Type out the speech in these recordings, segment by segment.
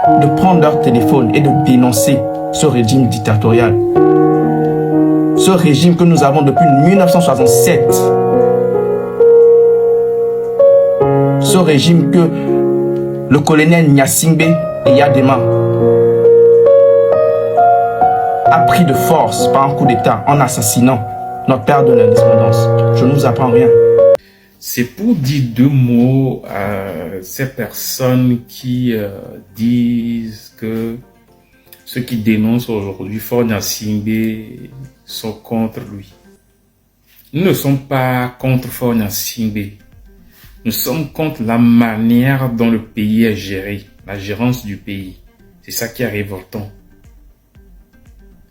de prendre leur téléphone et de dénoncer ce régime dictatorial. Ce régime que nous avons depuis 1967. Ce régime que le colonel Gnassingbé et Yadema a pris de force par un coup d'État en assassinant notre père de l'indépendance. Je ne vous apprends rien. C'est pour dire deux mots à ces personnes qui disent que ceux qui dénoncent aujourd'hui Faure Gnassingbé sont contre lui. Nous ne sommes pas contre Faure Gnassingbé. Nous sommes contre la manière dont le pays est géré, la gérance du pays. C'est ça qui est révoltant.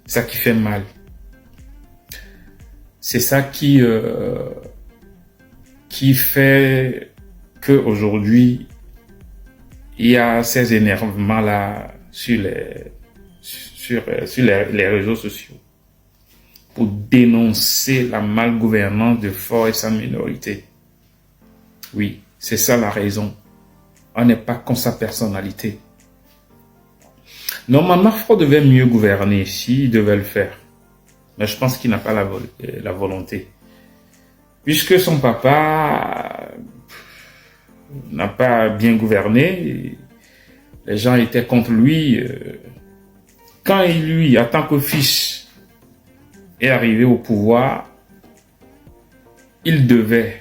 C'est ça qui fait mal. C'est ça qui fait qu'aujourd'hui, il y a ces énervements-là sur les réseaux sociaux pour dénoncer la malgouvernance de Faure et sa minorité. Oui, c'est ça la raison. On n'est pas contre sa personnalité. Normalement, Faure devait mieux gouverner s'il devait le faire. Mais je pense qu'il n'a pas la volonté. Puisque son papa n'a pas bien gouverné, les gens étaient contre lui. Quand lui, en tant que fils, est arrivé au pouvoir, il devait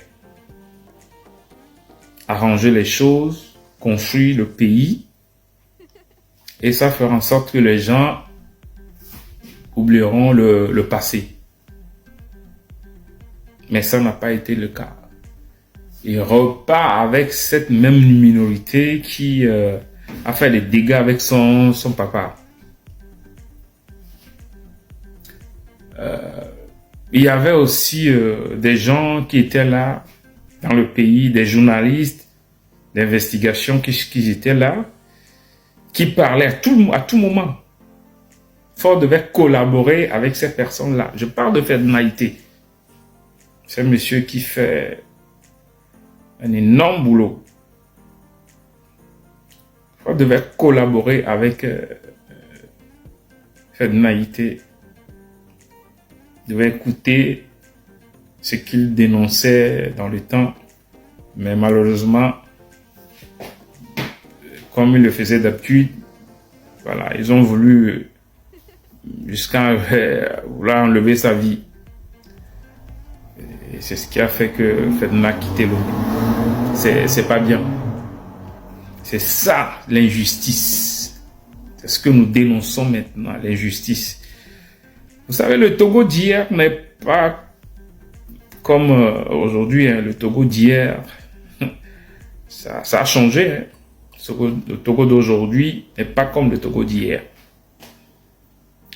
arranger les choses, construire le pays, et ça fera en sorte que les gens oublieront le passé. Mais ça n'a pas été le cas. Il repart avec cette même minorité qui a fait des dégâts avec son papa. Il y avait aussi des gens qui étaient là dans le pays, des journalistes d'investigation qui étaient là, qui parlaient à tout moment. Faure devait collaborer avec ces personnes-là. Je parle de Ferdinandité. C'est un monsieur qui fait un énorme boulot. Faure devait collaborer avec Ferdinandité. Devait écouter ce qu'il dénonçait dans le temps. Mais malheureusement, comme il le faisait d'habitude, voilà, ils ont voulu jusqu'à vouloir enlever sa vie. Et c'est ce qui a fait que Ferdinand a quitté le monde. C'est pas bien. C'est ça l'injustice. C'est ce que nous dénonçons maintenant, l'injustice. Vous savez, le Togo d'hier n'est pas comme aujourd'hui. Hein, le Togo d'hier, ça a changé. Hein. Le Togo d'aujourd'hui n'est pas comme le Togo d'hier.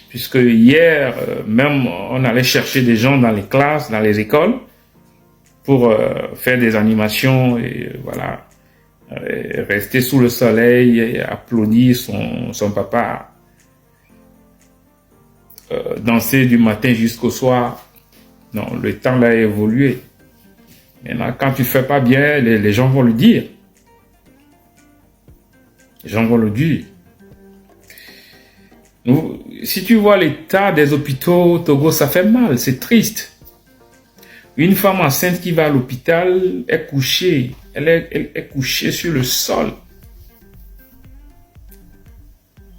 Puisque hier, même on allait chercher des gens dans les classes, dans les écoles, pour faire des animations et voilà, rester sous le soleil et applaudir son papa, danser du matin jusqu'au soir. Non, le temps là a évolué. Maintenant, quand tu fais pas bien, les gens vont le dire. Les gens vont le dire. Si tu vois l'état des hôpitaux au Togo, ça fait mal, c'est triste. Une femme enceinte qui va à l'hôpital est couchée. Elle est couchée sur le sol.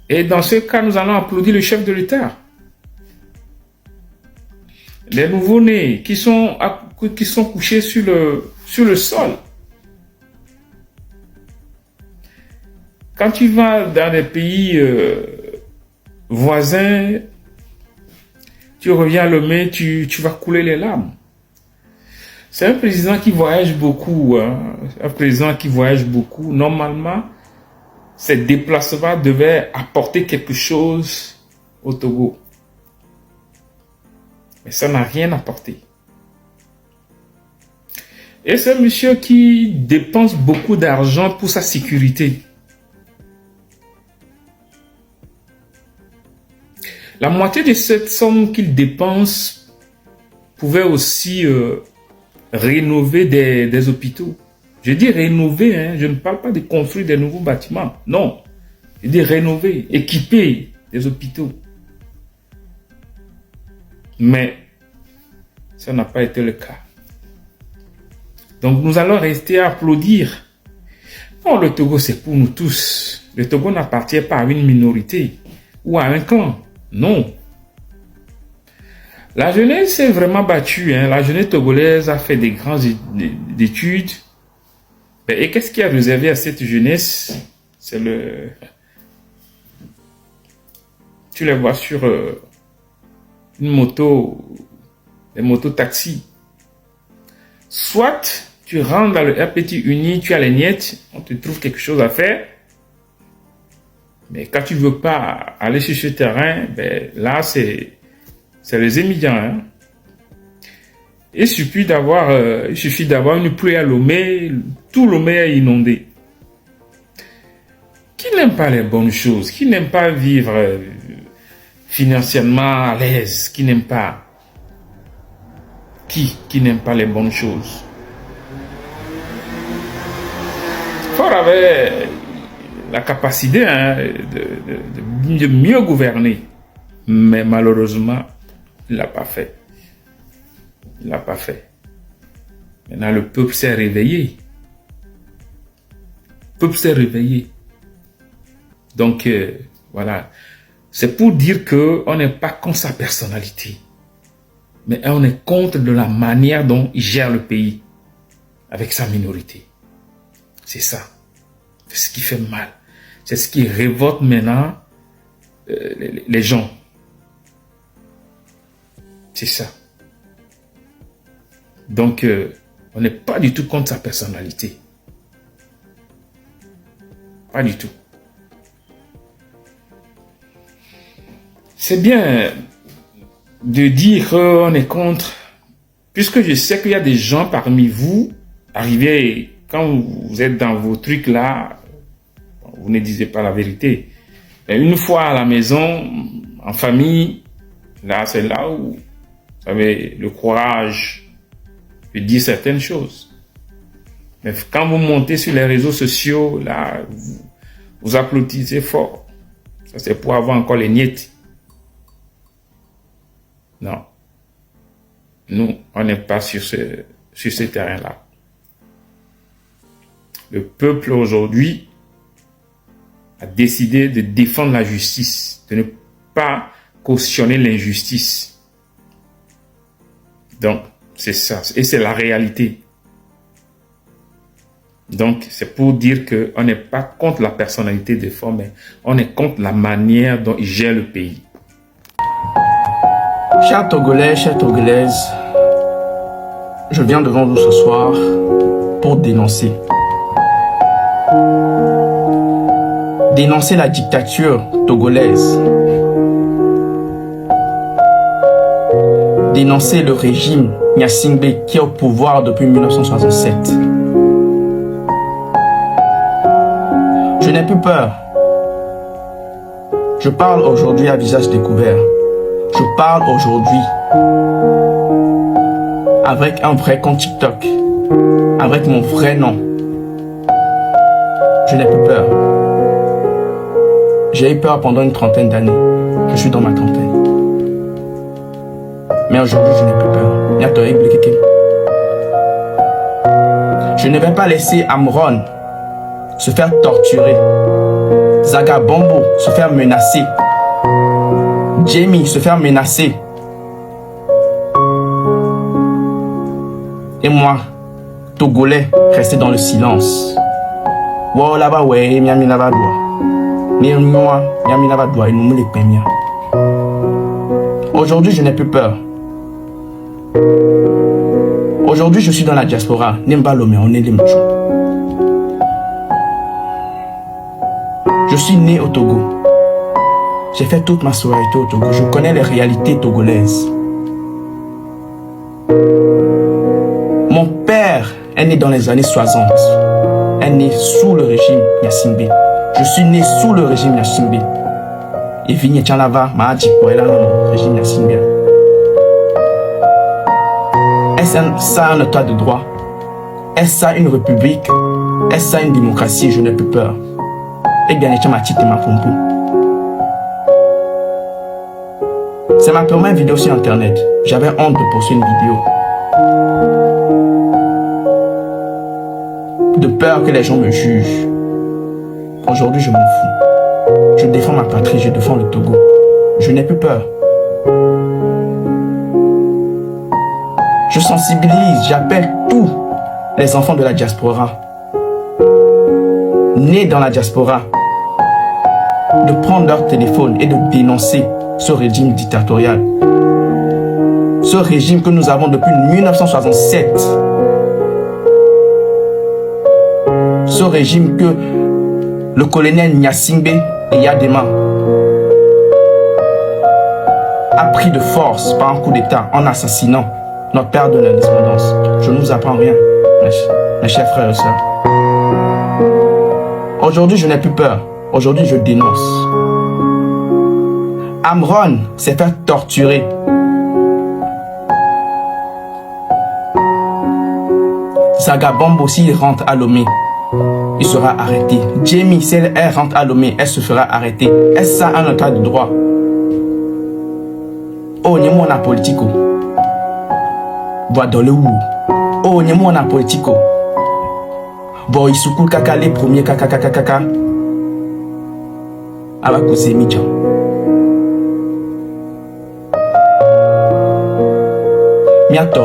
Et dans ce cas, nous allons applaudir le chef de l'État. Les nouveau-nés qui sont couchés sur le sol. Quand tu vas dans des pays voisins, tu reviens à Lomé, tu vas couler les larmes. C'est un président qui voyage beaucoup. Hein. Un président qui voyage beaucoup. Normalement, ses déplacements devaient apporter quelque chose au Togo. Mais ça n'a rien apporté. Et c'est un monsieur qui dépense beaucoup d'argent pour sa sécurité. La moitié de cette somme qu'il dépense pouvait aussi rénover des hôpitaux. Je dis rénover, hein, je ne parle pas de construire des nouveaux bâtiments. Non. de rénover, équiper des hôpitaux. Mais ça n'a pas été le cas. Donc nous allons rester à applaudir. Non, le Togo c'est pour nous tous. Le Togo n'appartient pas à une minorité ou à un clan. Non. La jeunesse s'est vraiment battue. La jeunesse togolaise a fait des grandes études. Et qu'est-ce qui a réservé à cette jeunesse? C'est le... Tu les vois sur une moto, les motos-taxis. Soit tu rentres dans le RPT Uni, tu as les niettes, on te trouve quelque chose à faire. Mais quand tu ne veux pas aller sur ce terrain, ben là, c'est les émigrants. Il suffit d'avoir une pluie à Lomé, tout Lomé est inondé. Qui n'aime pas les bonnes choses? Qui n'aime pas vivre financièrement à l'aise? Qui n'aime pas? Qui n'aime pas les bonnes choses? Fort avait la capacité de mieux gouverner, mais malheureusement, il ne l'a pas fait. Il ne l'a pas fait. Maintenant, le peuple s'est réveillé. Le peuple s'est réveillé. Donc, voilà. C'est pour dire qu'on n'est pas contre sa personnalité, mais on est contre de la manière dont il gère le pays avec sa minorité. C'est ça. C'est ce qui fait mal. C'est ce qui révolte maintenant les gens. C'est ça. Donc, on n'est pas du tout contre sa personnalité. Pas du tout. C'est bien de dire qu'on est contre, puisque je sais qu'il y a des gens parmi vous, arrivés, quand vous êtes dans vos trucs là, vous ne disiez pas la vérité. Et une fois à la maison, en famille, là, c'est là où vous avez le courage de dire certaines choses. Mais quand vous montez sur les réseaux sociaux, là, vous applaudissez fort. Ça, c'est pour avoir encore les niettes. Non. Nous, on n'est pas sur ce terrain-là. Le peuple aujourd'hui a décidé de défendre la justice, de ne pas cautionner l'injustice. Donc, c'est ça. Et c'est la réalité. Donc, c'est pour dire qu'on n'est pas contre la personnalité des femmes, mais on est contre la manière dont ils gèrent le pays. Chers Togolais, chères Togolaises, je viens devant vous ce soir pour dénoncer. Dénoncer la dictature togolaise. Dénoncer le régime Gnassingbé qui est au pouvoir depuis 1967. Je n'ai plus peur. Je parle aujourd'hui à visage découvert. Je parle aujourd'hui avec un vrai compte TikTok, avec mon vrai nom. Je n'ai plus peur. J'ai eu peur pendant une trentaine d'années. Je suis dans ma trentaine. Mais aujourd'hui, je n'ai plus peur. Je ne vais pas laisser Amron se faire torturer, Zaga Bombo se faire menacer, Jamie se faire menacer. Et moi, Togolais, rester dans le silence. Wow, là-bas, ouais, miami là-bas, aujourd'hui, je n'ai plus peur. Aujourd'hui, je suis dans la diaspora. Je suis né au Togo. J'ai fait toute ma scolarité au Togo. Je connais les réalités togolaises. Mon père est né dans les années 60. Est né sous le régime Gnassingbé. Je suis né sous le régime Gnassingbé. Et Vigné Tchanava m'a dit pour elle dans le régime Gnassingbé. Est-ce ça un état de droit? Est-ce ça une république? Est-ce ça une démocratie? Je n'ai plus peur. Et bien, je m'ai ma pompo. C'est ma première vidéo sur internet. J'avais honte de poster une vidéo. De peur que les gens me jugent. Aujourd'hui, je m'en fous. Je défends ma patrie, je défends le Togo. Je n'ai plus peur. Je sensibilise, j'appelle tous les enfants de la diaspora, nés dans la diaspora, de prendre leur téléphone et de dénoncer ce régime dictatorial. Ce régime que nous avons depuis 1967. Ce régime que le colonel Gnassingbé et Yadema a pris de force par un coup d'État en assassinant notre père de l'indépendance. Je ne vous apprends rien, mes chers frères et sœurs. Aujourd'hui, je n'ai plus peur. Aujourd'hui, je dénonce. Amron s'est fait torturer. Zagabombo, s'il rentre à Lomé, il sera arrêté. Jamie, si elle rentre à Lomé, elle se fera arrêter. Est-ce ça un état de droit? Oh, n'y a mon politico. Bois dans le ou. Oh, n'y a mon politico. Bon, il se coule caca les premiers caca. Avec Kosé Midjan. Miato,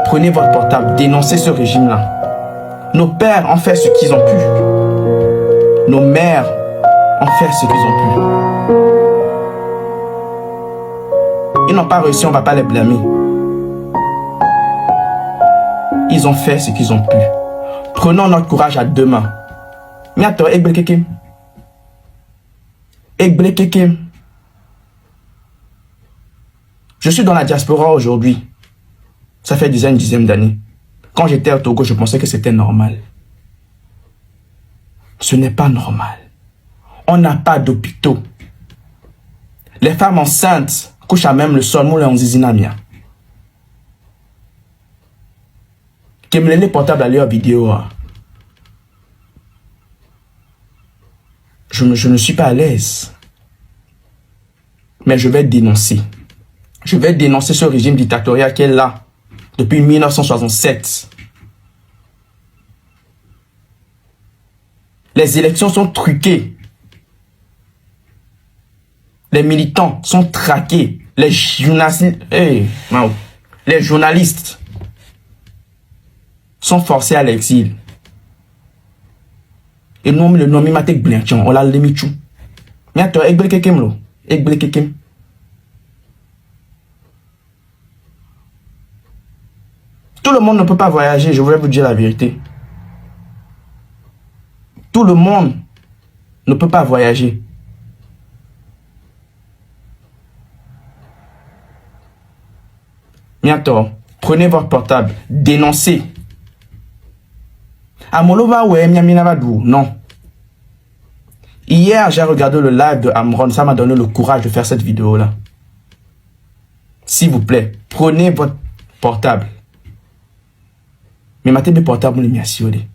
prenez votre portable, dénoncez ce régime-là. Nos pères ont fait ce qu'ils ont pu. Nos mères ont fait ce qu'ils ont pu. Ils n'ont pas réussi, on ne va pas les blâmer. Ils ont fait ce qu'ils ont pu. Prenons notre courage à deux mains. Miato, Egblekeke. Egblekeke. Je suis dans la diaspora aujourd'hui. Ça fait une dizaine d'années. Quand j'étais au Togo, je pensais que c'était normal. Ce n'est pas normal. On n'a pas d'hôpitaux. Les femmes enceintes couchent à même le sol. Moulin en zizinamia. Kemlele portable à leur vidéo. Je ne suis pas à l'aise. Mais je vais dénoncer. Je vais dénoncer ce régime dictatorial qui est là depuis 1967. Les élections sont truquées. Les militants sont traqués. Les journalistes sont forcés à l'exil. Et nous, le nom Matek Blanchon, on l'a lemichou. Miato, Egblekeke mlo. Egblekeke. Tout le monde ne peut pas voyager, je voulais vous dire la vérité. Tout le monde ne peut pas voyager. Miato, prenez votre portable, dénoncez. Amolova ouais, Miaminavadou, non. Hier, j'ai regardé le live de Amron, ça m'a donné le courage de faire cette vidéo-là. S'il vous plaît, prenez votre portable. Mais matez mes portables, les miassiolés.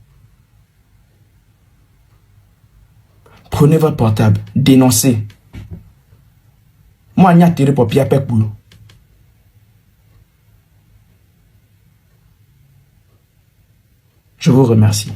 Prenez votre portable, dénoncez. Moi, je n'ai pas pour pied à boulot. Je vous remercie.